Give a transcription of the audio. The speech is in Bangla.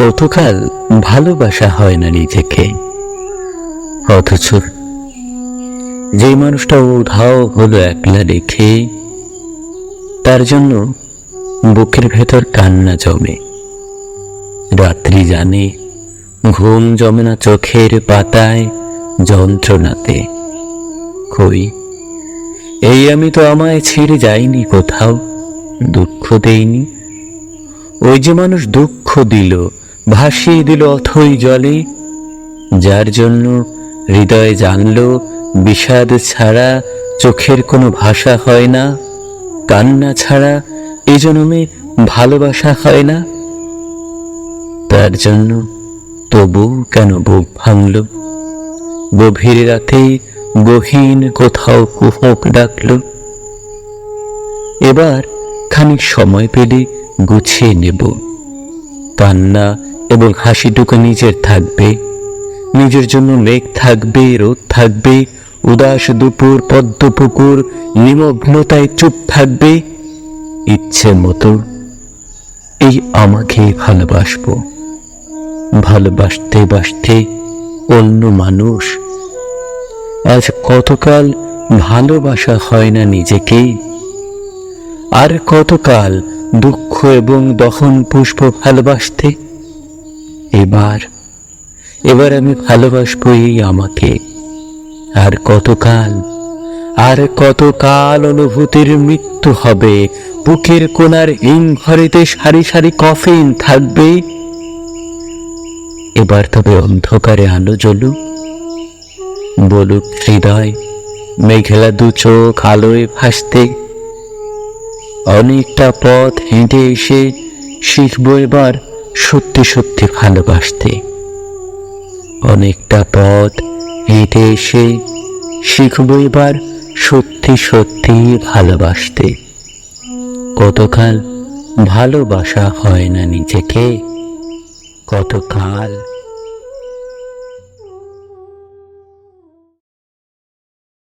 কতকাল ভালোবাসা হয় না নিজেকে, অথচ যে মানুষটা উধাও হলো একলা রেখে, তার জন্য বুকের ভেতর কান্না জমে। রাত্রি জানে ঘুম জমে না চোখের পাতায় যন্ত্রণাতে। কই এই আমি তো আমায় ছেড়ে যাইনি কোথাও, দুঃখ দেইনি। ওই যে মানুষ দুঃখ দিল, ভাসিয়ে দিল অথই জলে, যার জন্য হৃদয়ে জানলো বিষাদ ছাড়া চোখের কোনো ভাষা হয় না, কান্না ছাড়া এ জন্মে ভালোবাসা হয় না। তার জন্য তবু কেন বুক ভাঙল, গভীর রাতে গহীন কোথাও কুহক ডাকল। এবার খানিক সময় পেলে গুছিয়ে নেব, কান্না এবং হাসিটুকু নিজের থাকবে, নিজের জন্য মেঘ থাকবে, রোদ থাকবে, উদাস দুপুর পদ্ম পুকুর নিমগ্নতায় চুপ থাকবে। ইচ্ছে মতো এই আমাকে ভালোবাসবো, ভালোবাসতে বাসতে অন্য মানুষ। আজ কতকাল ভালোবাসা হয় না নিজেকে, আর কতকাল দুঃখ এবং দহন পুষ্প ভালোবাসতে। এবার আমি ভালোবাসবো এই আমাকে। আর কতকাল অনুভূতির মৃত্যু হবে, বুকের কোণার হিমঘরেতে সারি সারি কফিন থাকবে। এবার তবে অন্ধকারে আলো জ্বলুক, বলুক হৃদয় মেঘলা দু চোখ আলোয় ভাসতে। অনেকটা পথ হেঁটে এসে শিখবো এবার সত্যি সত্যি ভালোবাসতে। অনেকটা পথ হেঁটে এসে শিখবো এবার সত্যি সত্যি ভালোবাসতে। কতকাল ভালোবাসা হয় না নিজেকে, কতকাল